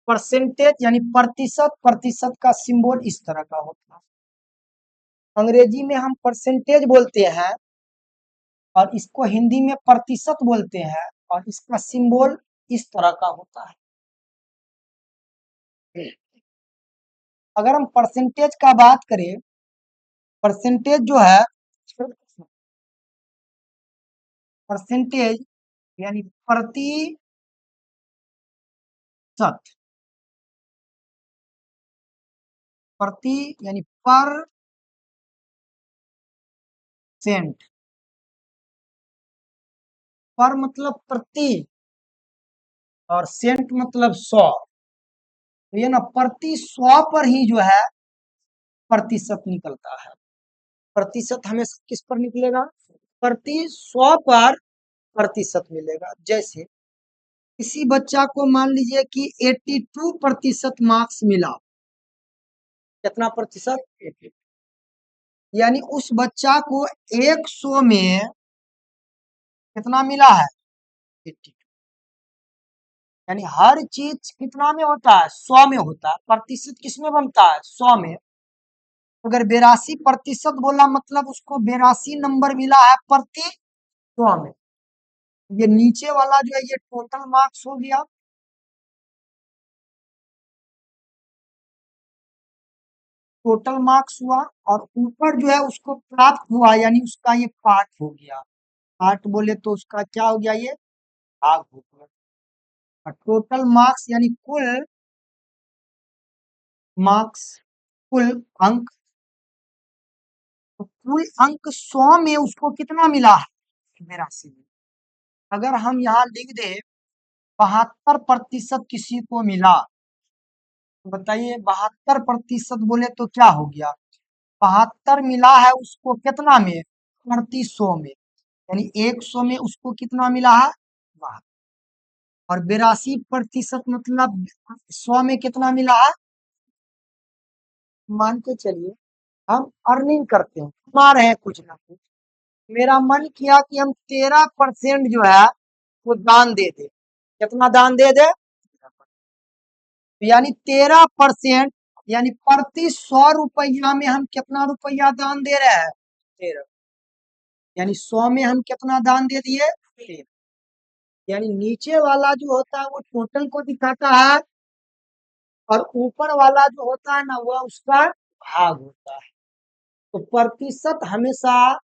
Percentage यानी प्रतिशत, प्रतिशत का सिंबल इस तरह का होता है। अंग्रेजी में हम परसेंटेज बोलते हैं और इसको हिंदी में प्रतिशत बोलते हैं और इसका सिंबल इस तरह का होता है। अगर हम परसेंटेज का बात करें, परसेंटेज जो है, परसेंटेज यानी प्रतिशत, प्रति यानी पर सेंट, पर मतलब प्रति और सेंट मतलब 100। तो ये ना प्रति 100 पर ही जो है प्रतिशत निकलता है। प्रतिशत हमेशा किस पर निकलेगा? प्रति 100 पर प्रतिशत मिलेगा। जैसे किसी बच्चा को मान लीजिए कि 82% मार्क्स मिला। कितना प्रतिशत? 82। यानी उस बच्चा को 100 में कितना मिला है? 82। यानी हर चीज कितना में होता है? 100 में होता है। प्रतिशत किस में बनता है? 100 में। अगर 82% बोला मतलब उसको 82 नंबर मिला है प्रति 100 में। ये नीचे वाला जो है ये टोटल मार्क्स हो गया। टोटल मार्क्स हुआ और ऊपर जो है उसको प्राप्त हुआ यानी उसका ये पार्ट हो गया। पार्ट बोले तो उसका क्या हो गया? ये भाग हो गया। और टोटल मार्क्स यानी कुल मार्क्स, कुल अंक। तो कुल अंक 100 में उसको कितना मिला है? 82 में। अगर हम यहाँ लिख दे 72% किसी को मिला, तो बताइए 72% बोले तो क्या हो गया? 72 मिला है उसको कितना में? प्रति 100 में। यानी 100 में उसको कितना मिला है? 72। और 82% मतलब 100 में कितना मिला है? मान के चलिए हम अर्निंग करते हैं, कमा रहे हैं कुछ ना कुछ। मेरा मन किया कि हम 13% जो है वो दान दे दे। कितना दान दे दे? यानी 13%, यानी प्रति 100 रुपया में हम कितना रुपया दान दे रहे हैं? 13। यानी 100 में हम कितना दान दे दिए? 13। यानी नीचे वाला जो होता है वो टोटल को दिखाता है और ऊपर वाला जो होता है ना वह उसका भाग होता है। तो प्रतिशत हमेशा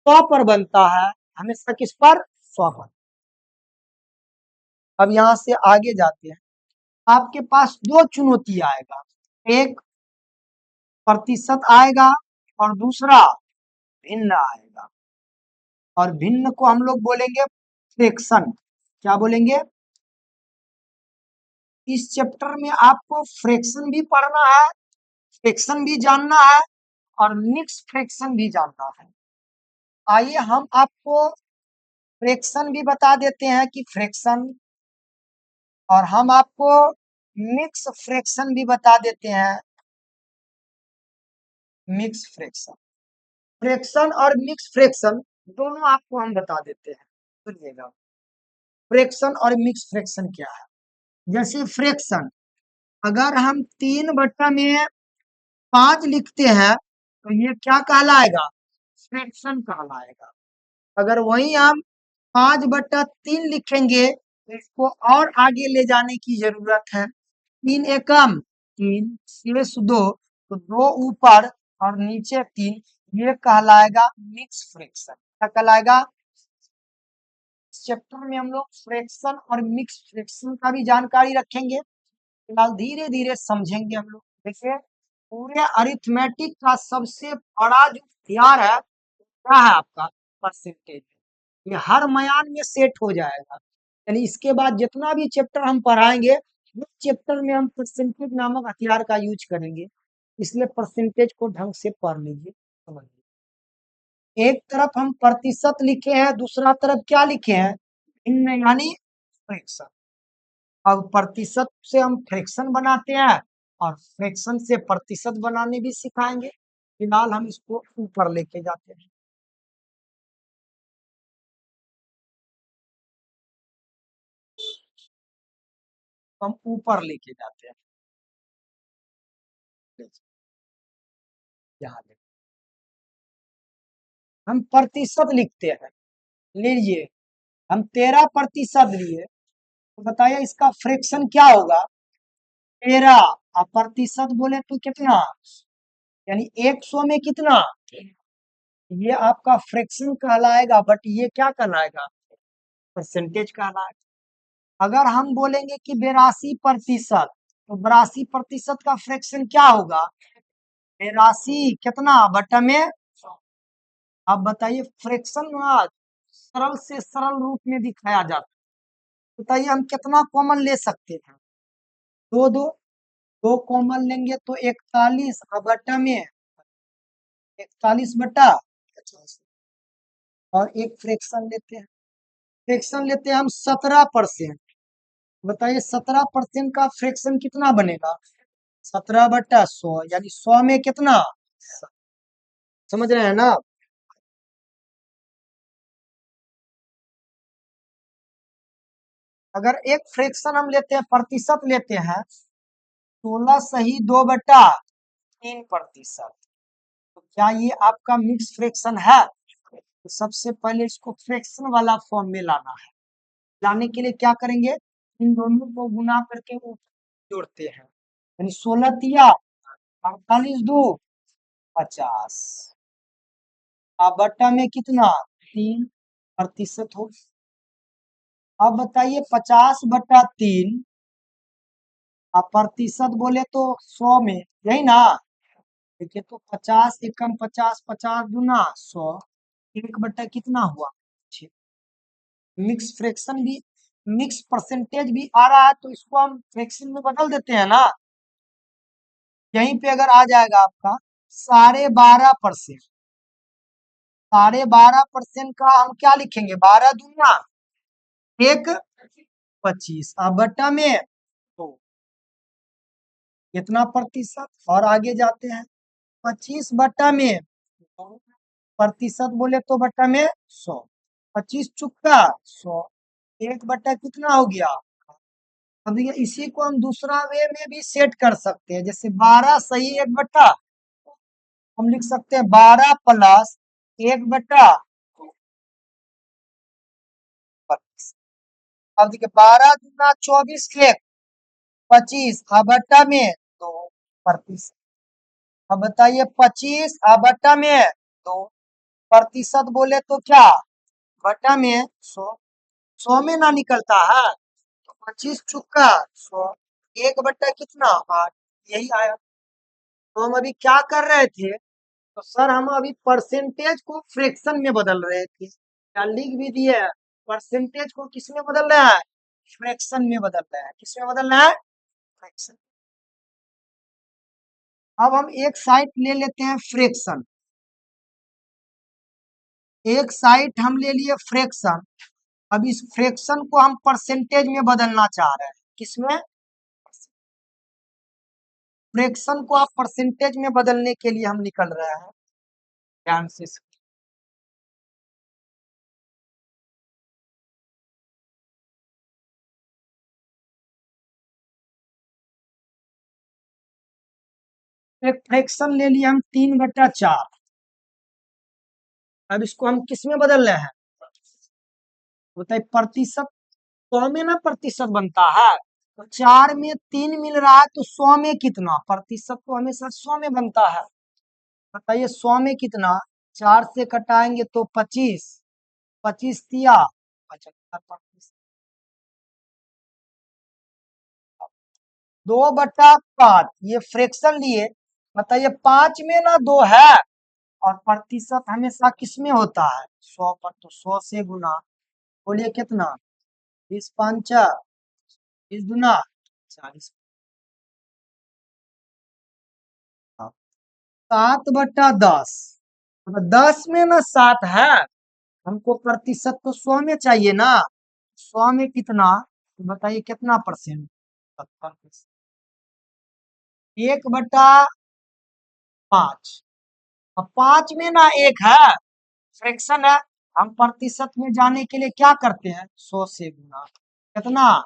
100 पर बनता है। हमेशा किस पर? 100 पर। अब यहां से आगे जाते हैं। आपके पास दो चुनौती आएगा, एक प्रतिशत आएगा और दूसरा भिन्न आएगा। और भिन्न को हम लोग बोलेंगे फ्रैक्शन। क्या बोलेंगे? इस चैप्टर में आपको फ्रैक्शन भी पढ़ना है, फ्रैक्शन भी जानना है और मिक्स फ्रैक्शन भी जानना है। आइए हम आपको फ्रैक्शन भी बता देते हैं कि फ्रैक्शन, और हम आपको मिक्स फ्रैक्शन भी बता देते हैं। मिक्स फ्रैक्शन, फ्रैक्शन और मिक्स फ्रैक्शन दोनों आपको हम बता देते हैं। सुनिएगा, फ्रैक्शन और मिक्स फ्रैक्शन क्या है। जैसे फ्रैक्शन, अगर हम 3/5 लिखते हैं तो ये क्या कहलाएगा? फ्रैक्शन कहलाएगा। अगर वही हम 5/3 लिखेंगे तो इसको और आगे ले जाने की जरूरत है। 3 एकम 3, शेष 2, तो 2 ऊपर और नीचे 3, ये कहलाएगा मिक्स फ्रैक्शन। क्या कहलाएगा? इस चैप्टर में हम लोग फ्रैक्शन और मिक्स फ्रैक्शन का भी जानकारी रखेंगे। फिलहाल धीरे धीरे समझेंगे हम लोग। देखिए, पूरे अरिथमेटिक का सबसे बड़ा जो हथियार है क्या है? आपका परसेंटेज। ये हर मयान में सेट हो जाएगा। यानी इसके बाद जितना भी चैप्टर हम पढ़ाएंगे उस चैप्टर में हम परसेंटेज नामक हथियार का यूज करेंगे। इसलिए परसेंटेज को ढंग से पढ़ लीजिए, समझिए। एक तरफ हम प्रतिशत लिखे हैं, दूसरा तरफ क्या लिखे हैं? भिन्न यानी फ्रैक्शन। अब प्रतिशत से हम फ्रैक्शन बनाते हैं और फ्रैक्शन से प्रतिशत बनाने भी सिखाएंगे। फिलहाल हम इसको ऊपर लेके जाते हैं। हम ऊपर लेके जाते हैं। यहाँ देखो, हम प्रतिशत लिखते हैं। लीजिए, हम 13% लिए, तो बताइए इसका फ्रैक्शन क्या होगा? 13। अब प्रतिशत बोले तो कितना, यानी 100 में कितना, ये आपका फ्रैक्शन कहलाएगा, बट ये क्या कहलाएगा, परसेंटेज कहलाएगा। अगर हम बोलेंगे कि 82%, तो 82% का फ्रैक्शन क्या होगा, 82 कितना बटा में 100। अब बताइए फ्रैक्शन में सरल से सरल रूप में दिखाया जाता है। बताइए हम कितना कॉमन ले सकते हैं, दो दो, दो कॉमन लेंगे तो 41 बटा में 41/50, और एक फ्रैक्शन लेते हैं, फ्रैक्शन लेते हैं हम 17%। बताइए 17% का फ्रैक्शन कितना बनेगा, 17/100, यानी 100 में कितना, समझ रहे हैं ना। अगर एक फ्रैक्शन हम लेते हैं, प्रतिशत लेते हैं, 16 सही 2/3%, तो क्या ये आपका मिक्स फ्रैक्शन है? तो सबसे पहले इसको फ्रैक्शन वाला फॉर्म में लाना है। लाने के लिए क्या करेंगे, इन दोनों को गुना करके वो जोड़ते हैं, यानी 16 तिया 48 दो 50, अब बट्टा में कितना 3% हो। अब बताइए 50/3, आप प्रतिशत बोले तो 100 में, यही ना। देखिए तो 50 एकम 50, 50 गुना 100, 1/, कितना हुआ 6। मिक्स फ्रैक्शन भी, मिक्स परसेंटेज भी आ रहा है, तो इसको हम फ्रैक्शन में बदल देते हैं ना। यहीं पे अगर आ जाएगा आपका 12.5%, 12.5% का हम क्या लिखेंगे, 12 दूना 1 25, अब बट्टा में तो कितना प्रतिशत, और आगे जाते हैं 25 बट्टा में प्रतिशत बोले तो बट्टा में 100, 25 चुक्का 100, 1/, कितना हो गया। अब देखिए इसी को हम दूसरा वे में भी सेट कर सकते हैं, जैसे 12 सही 1/, हम लिख सकते हैं 12 प्लस 1/, अब देखिए 12 दूना 24, 1 25, बट्टा में 2%। अब बताइए 25 बट्टा में 2%, बोले तो क्या, बट्टा में 100, 100 में ना निकलता है, तो 25 चुक्का 100, 1/, कितना 8, यही आया। तो हम अभी क्या कर रहे थे, तो सर हम अभी परसेंटेज को फ्रैक्शन में बदल रहे थे, क्या लिख भी दिए, परसेंटेज को किस में बदल रहा है, फ्रैक्शन में बदल रहा है। किस में बदल रहा है, फ्रैक्शन। अब हम एक साइड ले लेते हैं फ्रैक्शन, एक साइड हम ले लिए फ्रैक्शन। अब इस फ्रैक्शन को हम परसेंटेज में बदलना चाह रहे हैं, किसमें, फ्रैक्शन को आप परसेंटेज में बदलने के लिए हम निकल रहे हैं, ध्यान से। एक फ्रैक्शन ले लिया हम 3/4, अब इसको हम किस में बदल रहे हैं, बताइए प्रतिशत, 100 में ना प्रतिशत बनता है, तो 4 में 3 मिल रहा है, तो 100 में कितना, प्रतिशत तो हमेशा 100 में बनता है। बताइए 100 में कितना, 4 से कटाएंगे तो 25, 25 तिया 75%, 2/5, ये फ्रैक्शन लिए। बताइए 5 में ना 2 है, और प्रतिशत हमेशा किस में होता है, 100 पर, तो 100 से गुना, बोलिए कितना, 20 5 20 गुना 40, 7/10, 10 में ना 7 है, हमको प्रतिशत तो 100 में चाहिए ना, 100 में कितना, तो बताइए कितना परसेंट, 70%, 1/5, अब 5 में ना 1 है, फ्रैक्शन है, हम प्रतिशत में जाने के लिए क्या करते हैं, 100 से गुना, कितना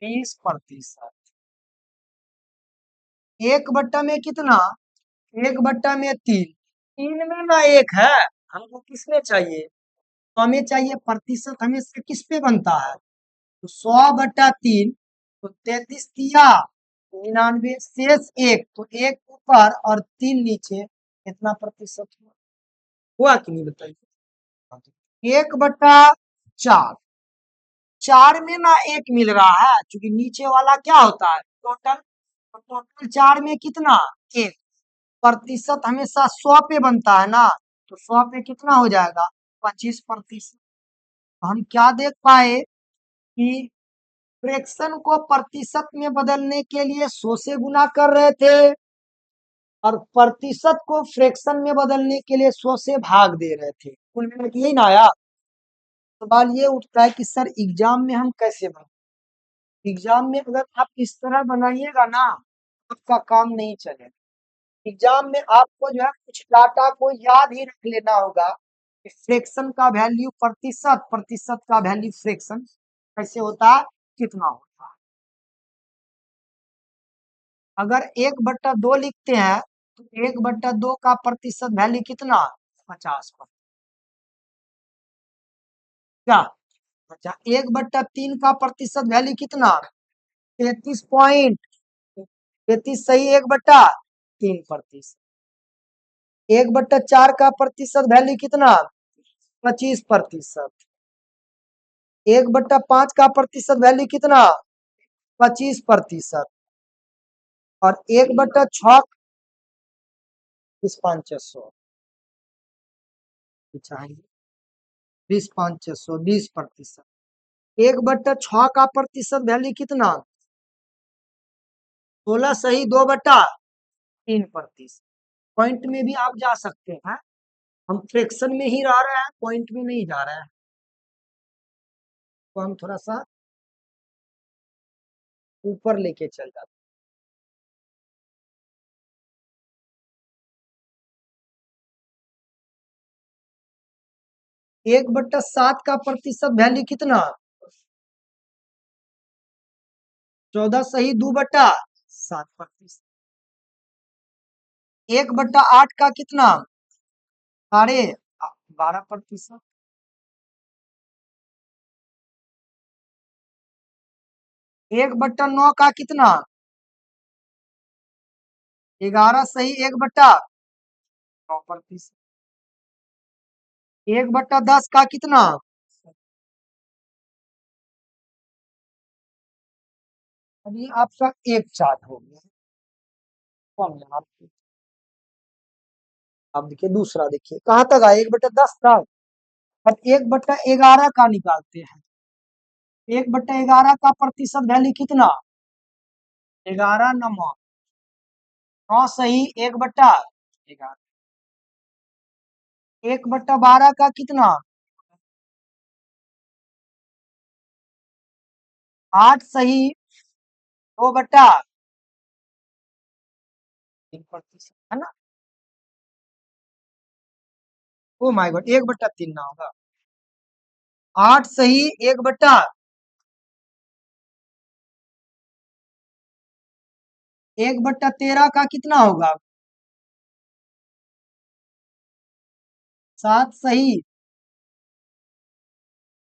20%। 1 में कितना? 1/3। 3 में ना 1 है, हमको किसमें चाहिए? तो हमें चाहिए प्रतिशत हमेशा किस पे बनता है? तो 100/3, तो 33 तिया 99, शेष 1, तो 1 ऊपर और 3 नीचे, कितना प्रतिशत हुआ कि नहीं बताइए? 1/4। 4 में ना 1 मिल रहा है, क्योंकि नीचे वाला क्या होता है? टोटल। तो टोटल 4 में कितना? 1। प्रतिशत हमेशा 100 पे बनता है ना, तो 100 पे कितना हो जाएगा? 25%। हम क्या देख पाए कि फ्रैक्शन को प्रतिशत में बदलने के लिए 100 से गुना कर रहे थे, और प्रतिशत को फ्रैक्शन में बदलने के लिए 100 से भाग दे रहे थे। कुल मिला के यही ना आया। सवाल ये उठता है कि सर एग्जाम में हम कैसे बनाए? एग्जाम में अगर आप इस तरह बनाइएगा ना, आपका काम नहीं चलेगा। एग्जाम में आपको जो है कुछ डाटा को याद ही रख लेना होगा कि फ्रैक्शन का वैल्यू प्रतिशत, प्रतिशत का वैल्यू फ्रैक्शन कैसे होता है, कितना होता है। अगर 1/2 लिखते हैं तो 1/2 का प्रतिशत वैल्यू कितना? 50%। क्या? अच्छा, 1/3 का प्रतिशत वैल्यू कितना? 33 पॉइंट 33 सही 1/3%। 1/4 का प्रतिशत वैल्यू कितना? 25%। 1/5 का प्रतिशत वैल्यू कितना? 25%। और 1/6 2500 चाहिए। 20%। 1/6 का प्रतिशत वैल्यू कितना? 16 सही 2/3%। पॉइंट में भी आप जा सकते हैं, हम फ्रैक्शन में ही रह रहे हैं, पॉइंट में नहीं जा रहे हैं। तो हम थोड़ा सा ऊपर लेके चल जाते 1/7 का प्रतिशत वैल्यू कितना? 14 सही 2/7%। 1/8 का कितना? 12.5%। 1/9 का कितना? 11 सही 1/9%। 1/10 का कितना? अभी आपका एक चार्ट हो गया। कौन है आपकी? आप देखिए दूसरा, देखिए कहाँ तक आया? 1/10 था। अब 1/11 का निकालते हैं। 1/11 का प्रतिशत वैल्यू कितना? 11 9 9 सही 1/11। 1/12 का कितना? 8 सही 2/3%, है ना? ओ माय गॉड, 1/3 ना होगा। 8 सही 1/13 का कितना होगा? 7 सही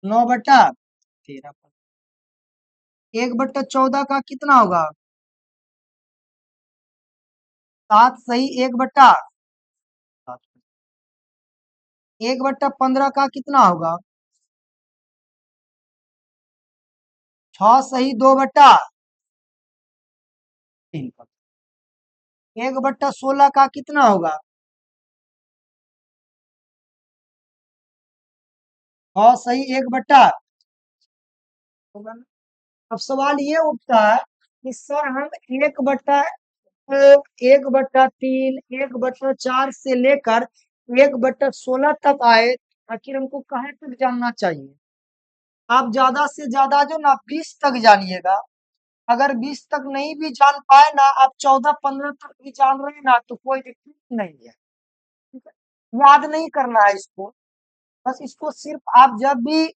9/13। 1/14 का कितना होगा? 7 सही 1/15 का कितना होगा? 6 सही 2/3। 1/16 का कितना होगा? 6 सही 1/, होगा ना? अब सवाल ये उठता है कि सर हम 1/2, 1/3, 1/4 से लेकर 1/16 तक आए, आखिर हमको कहाँ तक जानना चाहिए? आप ज्यादा से ज्यादा जो ना 20 तक जानिएगा। अगर 20 तक नहीं भी जान पाए ना, आप 14 15 तक भी जान रहे हैं ना, तो कोई दिक्कत नहीं है। ठीक है? याद नहीं करना है इसको, बस इसको सिर्फ आप जब भी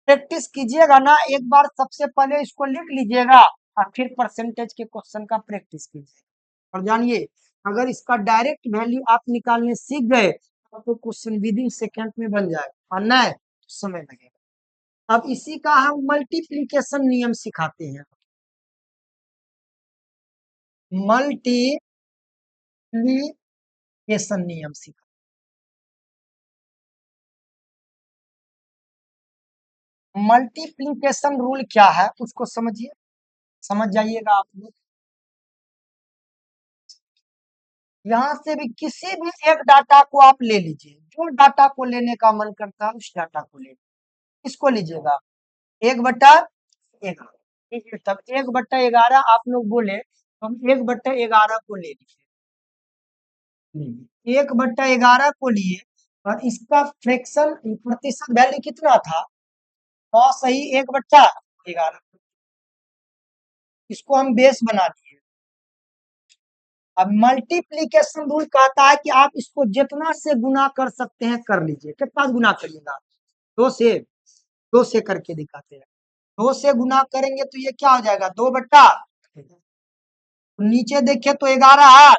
प्रैक्टिस कीजिएगा ना, एक बार सबसे पहले इसको लिख लीजिएगा और फिर परसेंटेज के क्वेश्चन का प्रैक्टिस कीजिएगा। और जानिए, अगर इसका डायरेक्ट वैल्यू आप निकालने सीख गए तो क्वेश्चन विद इन सेकेंड में बन जाएगा, और नहीं तो समय लगेगा। अब इसी का हम मल्टीप्लीकेशन नियम सिखाते हैं। मल्टीप्लीकेशन नियम सिखा, मल्टीप्लीकेशन रूल क्या है उसको समझिए, समझ जाइएगा आप लोग। यहाँ से भी किसी भी एक डाटा को आप ले लीजिए, जो डाटा को लेने का मन करता है उस डाटा को ले, इसको लीजिएगा 1/11। ठीक है, तब 1/11 आप लोग बोले तो हम 1/11 को ले लीजिए, 1/11 को लिए और इसका फ्रैक्शन प्रतिशत वैल्यू कितना था, 9 सही 1/11। इसको हम बेस बना दिए। अब मल्टीप्लीकेशन रूल कहता है कि आप इसको जितना से गुना कर सकते हैं कर लीजिए। कितना गुना करिएगा, 2 से, 2 से करके दिखाते हैं। 2 से गुना करेंगे तो ये क्या हो जाएगा, 2/, नीचे देखिए तो 11 है,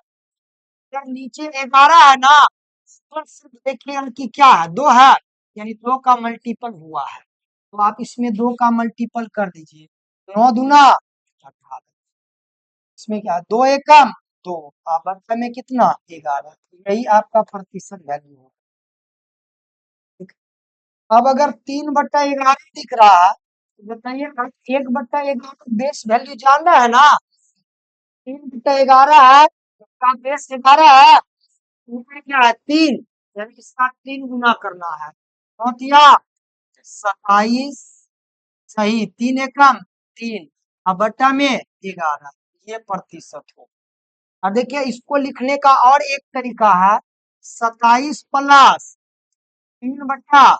जब नीचे 11 है ना तो सिर्फ देखिए कि क्या है, 2 है, यानी 2 का मल्टीपल हुआ है, तो आप इसमें 2 का मल्टीपल कर दीजिए। 9 दूना 18, इसमें क्या है, 2 एकम 2, आप अंतर में कितना 11, यही आपका प्रतिशत वैल्यू है। अब अगर 3/11 दिख रहा है तो बताइए, 1/11 बेस वैल्यू जानना है ना, 3/11 है, इसका बेस 11 है, ऊपर क्या है 3, यानी इसका 3 गुना करना है, चौथिया 27 सही, 3 एकम 3, अब बट्टा में 11, ये प्रतिशत हो। अब देखिए इसको लिखने का और एक तरीका है, 27 प्लस 3/11,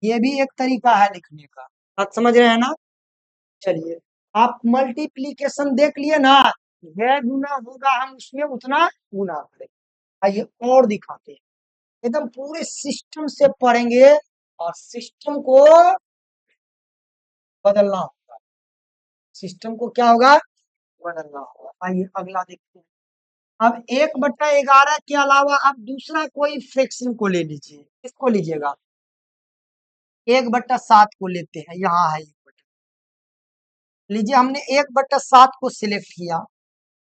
ये भी एक तरीका है लिखने का, आप समझ रहे हैं ना। चलिए, आप मल्टीप्लीकेशन देख लिए ना, यह गुना होगा हम उसमें उतना गुना करेंगे। आइए और दिखाते हैं, एकदम पूरे सिस्टम से पढ़ेंगे और सिस्टम को बदलना होगा, सिस्टम को क्या होगा, बदलना होगा। आइए अगला देखते हैं। अब 1/11 के अलावा आप दूसरा कोई फ्रैक्शन को ले लीजिए, किसको लीजिएगा, 1/7 को लेते हैं, यहाँ है 1/, लीजिए हमने 1/7 को सिलेक्ट किया।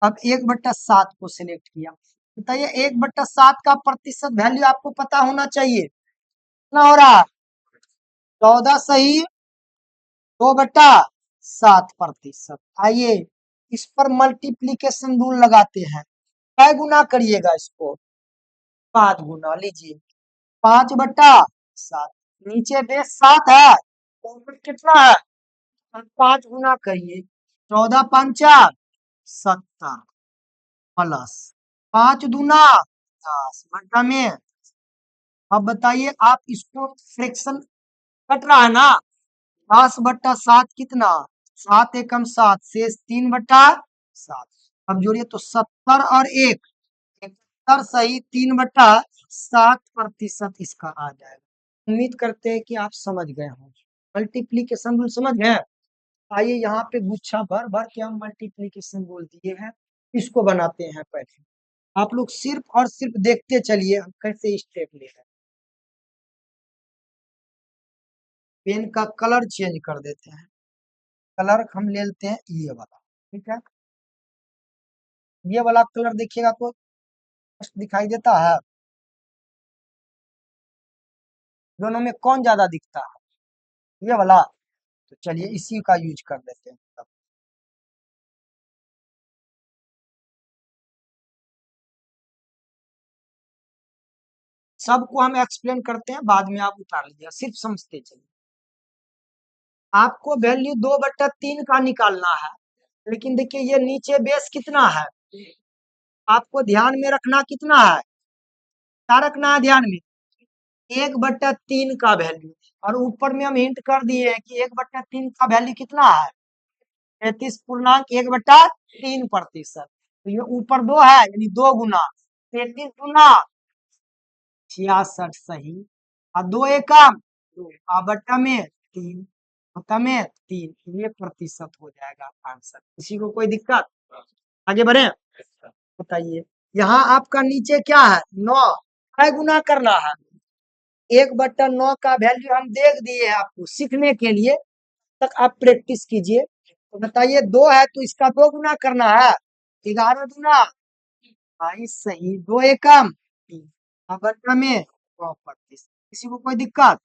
अब 1/7 को सिलेक्ट किया, बताइए 1/7 का प्रतिशत वैल्यू आपको पता होना चाहिए, कितना हो रहा है, 14 सही 2/7%। आइए इस पर मल्टीप्लीकेशन रूल लगाते हैं, कै गुना करिएगा इसको, 5 गुना, लीजिए 5/7, नीचे बेस 7 है, ऊपर कितना है, 5 गुना करिए, 14×5 70 प्लस 5 दूना 10 बट्टा में। अब बताइए आप इसको फ्रैक्शन कट रहा है ना, 10/7 कितना, 7 एकम 7, शेष 3/7, अब जोड़िए तो 70 और 1 71 सही 3/7% इसका आ जाएगा। उम्मीद करते हैं कि आप समझ गए हों, मल्टीप्लीकेशन रूल समझ गए। आइए यहाँ पे गुच्छा भर भर के हम मल्टीप्लीकेशन रूल दिए हैं, इसको बनाते हैं पहले। आप लोग सिर्फ और सिर्फ देखते चलिए हम कैसे स्टेप ले रहे हैं। पेन का कलर चेंज कर देते हैं, कलर हम ले लेते हैं ये वाला, ठीक है, ये वाला कलर देखिएगा तो स्पष्ट दिखाई देता है, दोनों में कौन ज्यादा दिखता है, ये वाला, तो चलिए इसी का यूज कर लेते हैं तब। सबको हम एक्सप्लेन करते हैं, बाद में आप उतार लीजिए, सिर्फ समझते चलिए। आपको वैल्यू 2/3 का निकालना है, लेकिन देखिए ये नीचे बेस कितना है, आपको ध्यान में रखना कितना है, क्या रखना है ध्यान में, 1/3 का वैल्यू, और ऊपर में हम हिंट कर दिए हैं कि 1/3 का वैल्यू कितना है, 33.1/3%, तो ये ऊपर 2 है यानी 2 गुना 33 गुना 66 सही और 2 एकम 2 और बट्टा में 3 बट्टा में 3 ये प्रतिशत हो जाएगा आंसर। किसी को कोई दिक्कत? आगे बढ़े, बताइए। यहाँ आपका नीचे क्या है 9 है, गुना करना है। 1/9 का वैल्यू हम देख दिए हैं आपको सीखने के लिए, तक आप प्रैक्टिस कीजिए। तो बताइए 2 है तो इसका 2 गुना करना है, 11 गुना 22 सही, 2 एकम 3 और बट्टा में 100%। किसी को कोई दिक्कत?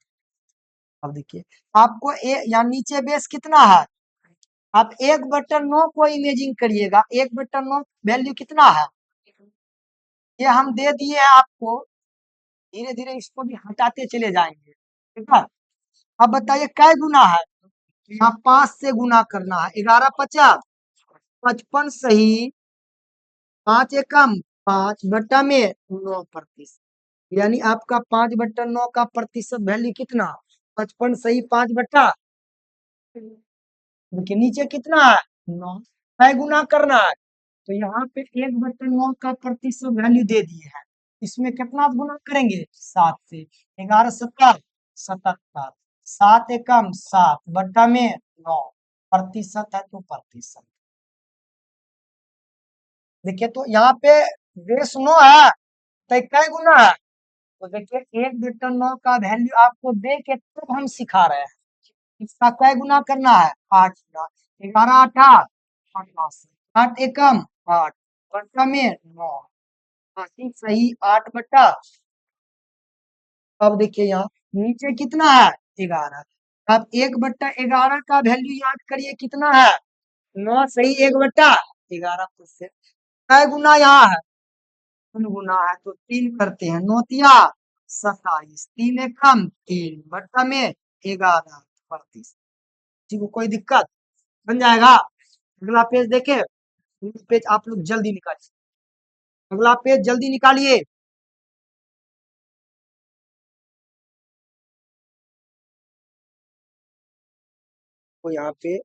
अब देखिए आपको या नीचे बेस कितना है, आप 1/9 को इमेजिन करिएगा। 1/9 वैल्यू कितना है, ये हम दे दिए हैं आपको। धीरे धीरे इसको भी हटाते चले जाएंगे, ठीक है। अब बताइए कै गुना है, यहाँ 5 से गुना करना है। 11 50 55 सही, 5 एकम 5 बट्टा में 9%, यानी आपका 5/9 का प्रतिशत वैल्यू कितना, 55 सही 5/, देखिए नीचे कितना है 9, है गुना करना है। तो यहाँ पे 1/9 का प्रतिशत वैल्यू दे दिए है, इसमें कितना गुना करेंगे 7 से। 11 70 77, 7 एकम 7 बट्टा में 9, प्रतिशत है तो प्रतिशत। देखिए तो यहाँ पे बेस 9 है तो कै गुना है, तो देखिए 1/9 का वैल्यू आपको दे के तब हम सिखा रहे हैं। इसका कै गुना करना है 8 गुना, 11 8 88, 8 एकम 8 बट्टा में 9, 80 सही 8/। अब देखिए यहाँ नीचे कितना है 11, अब 1/11 का वैल्यू याद करिए कितना है 9 सही 1/11%। कै गुना यहाँ है 3 गुना है, तो 3 करते हैं, 9 तिया 27, 3 एकम 3 बट्टा में 11%। किसी को कोई दिक्कत? बन जाएगा। अगला पेज देखे, पेज आप लोग जल्दी निकालिए, अगला पेज जल्दी निकालिए। तो यहाँ पे